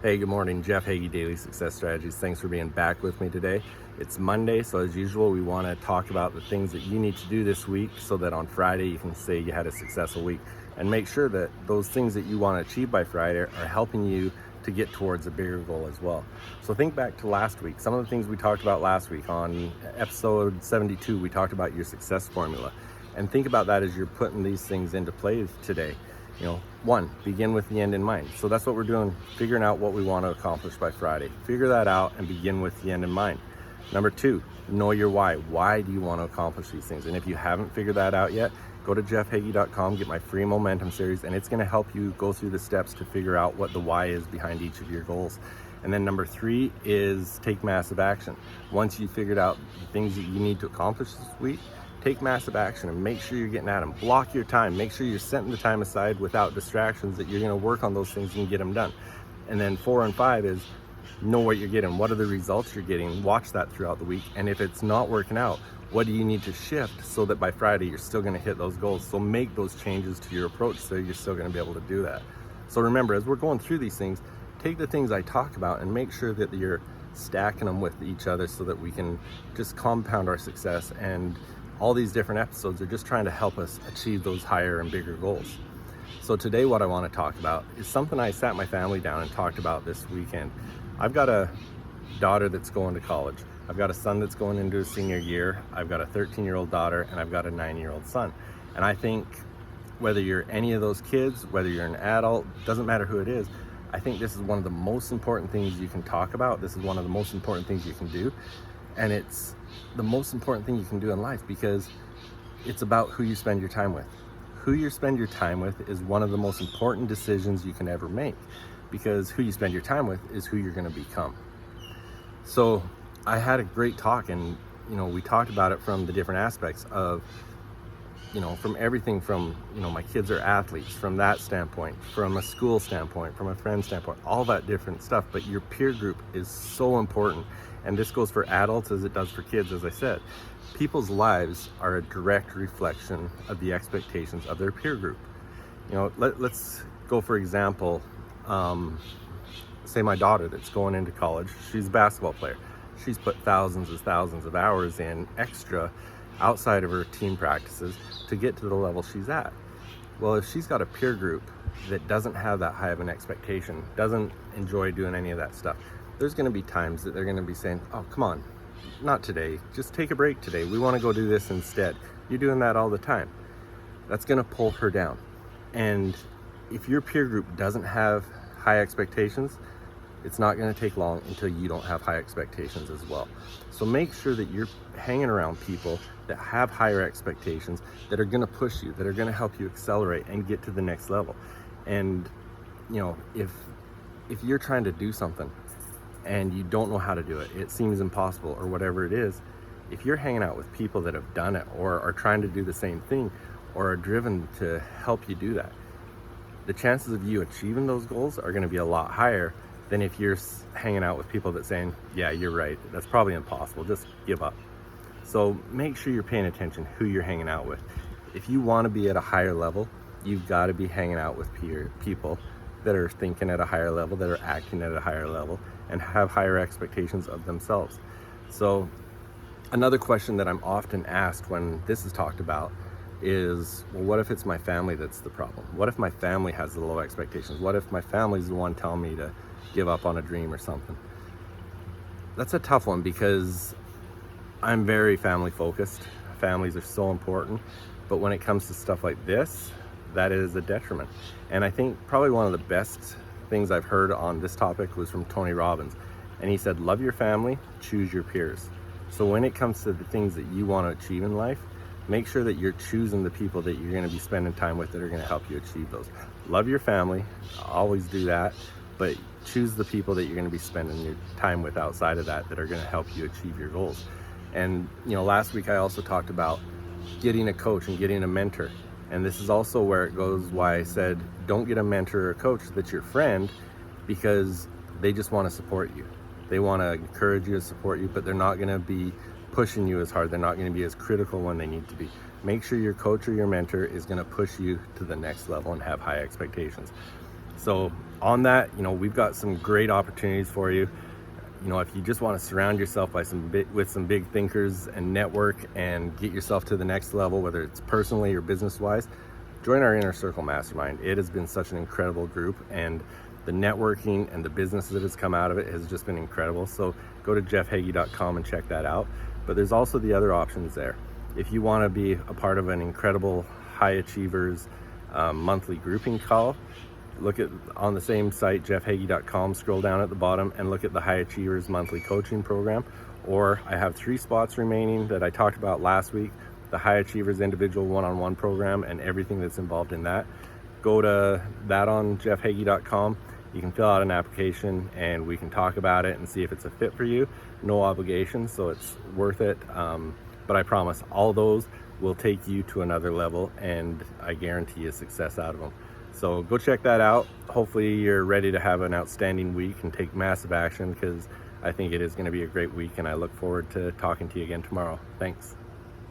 Hey, good morning. Jeff Heggie, Daily Success Strategies. Thanks for being back with me today. It's Monday, so as usual, we want to talk about the things that you need to do this week so that on Friday you can say you had a successful week, and make sure that those things that you want to achieve by Friday are helping you to get towards a bigger goal as well. So think back to last week. Some of the things we talked about last week on episode 72, we talked about your success formula. And think about that as you're putting these things into play today. One, begin with the end in mind. So that's what we're doing, figuring out what we want to accomplish by Friday. Figure that out and begin with the end in mind. Number two, know your why. Why do you want to accomplish these things? And if you haven't figured that out yet, go to jeffhaggie.com, get my free momentum series, and it's going to help you go through the steps to figure out what the why is behind each of your goals. And then number three is take massive action. Once you've figured out the things that you need to accomplish this week, take massive action and make sure you're getting at them. Block your time. Make sure you're setting the time aside without distractions, that you're going to work on those things and get them done. And then 4 and 5 is know what you're getting. What are the results you're getting? Watch that throughout the week. And if it's not working out, what do you need to shift so that by Friday you're still going to hit those goals? So make those changes to your approach so you're still going to be able to do that. So remember, as we're going through these things, take the things I talk about and make sure that you're stacking them with each other so that we can just compound our success. And all these different episodes are just trying to help us achieve those higher and bigger goals. So today what I want to talk about is something I sat my family down and talked about this weekend. I've got a daughter that's going to college. I've got a son that's going into his senior year. I've got a 13-year-old daughter, and I've got a 9-year-old son. And I think whether you're any of those kids, whether you're an adult, doesn't matter who it is, I think this is one of the most important things you can talk about. This is one of the most important things you can do. And it's the most important thing you can do in life because it's about who you spend your time with. Who you spend your time with is one of the most important decisions you can ever make, because who you spend your time with is who you're going to become. So I had a great talk, and we talked about it from the different aspects of from everything from my kids are athletes, from that standpoint, from a school standpoint, from a friend standpoint, all that different stuff. But your peer group is so important, and this goes for adults as it does for kids. As I said, people's lives are a direct reflection of the expectations of their peer group. Let's go, for example, say my daughter that's going into college. She's a basketball player. She's put thousands of hours in extra outside of her team practices to get to the level she's at. Well, if she's got a peer group that doesn't have that high of an expectation, doesn't enjoy doing any of that stuff, there's going to be times that they're going to be saying, oh, come on, not today, just take a break today, we want to go do this instead. You're doing that all the time. That's going to pull her down. And if your peer group doesn't have high expectations, it's not going to take long until you don't have high expectations as well. So make sure that you're hanging around people that have higher expectations, that are going to push you, that are going to help you accelerate and get to the next level. And if you're trying to do something and you don't know how to do it, it seems impossible or whatever it is, if you're hanging out with people that have done it or are trying to do the same thing or are driven to help you do that, the chances of you achieving those goals are going to be a lot higher than if you're hanging out with people that saying, yeah, you're right, that's probably impossible, just give up. So make sure you're paying attention who you're hanging out with. If you want to be at a higher level, you've got to be hanging out with people that are thinking at a higher level, that are acting at a higher level, and have higher expectations of themselves. So another question that I'm often asked when this is talked about is, well, what if it's my family that's the problem? What if my family has the low expectations? What if my family's the one telling me to give up on a dream or something? That's a tough one because I'm very family focused. Families are so important, but when it comes to stuff like this, that is a detriment. And I think probably one of the best things I've heard on this topic was from Tony Robbins. And he said, love your family, choose your peers. So when it comes to the things that you want to achieve in life, make sure that you're choosing the people that you're going to be spending time with that are going to help you achieve those. Love your family, always do that, but choose the people that you're going to be spending your time with outside of that are going to help you achieve your goals. And last week I also talked about getting a coach and getting a mentor. And this is also where it goes why I said don't get a mentor or a coach that's your friend, because they just want to support you. They want to encourage you and support you, but they're not going to be pushing you as hard. They're not going to be as critical when they need to be. Make sure your coach or your mentor is going to push you to the next level and have high expectations. So on that, we've got some great opportunities for you. If you just want to surround yourself with some big thinkers and network and get yourself to the next level, whether it's personally or business wise, join our Inner Circle Mastermind. It has been such an incredible group, and the networking and the business that has come out of it has just been incredible. So go to jeffheggie.com and check that out. But there's also the other options there. If you want to be a part of an incredible high achievers monthly grouping call, look at on the same site, jeffheggie.com, scroll down at the bottom and look at the High Achievers monthly coaching program. Or I have 3 spots remaining that I talked about last week, the High Achievers individual one-on-one program and everything that's involved in that. Go to that on jeffheggie.com. You can fill out an application and we can talk about it and see if it's a fit for you. No obligation, so it's worth it. But I promise all those will take you to another level, and I guarantee you success out of them. So go check that out. Hopefully you're ready to have an outstanding week and take massive action, because I think it is going to be a great week, and I look forward to talking to you again tomorrow. Thanks.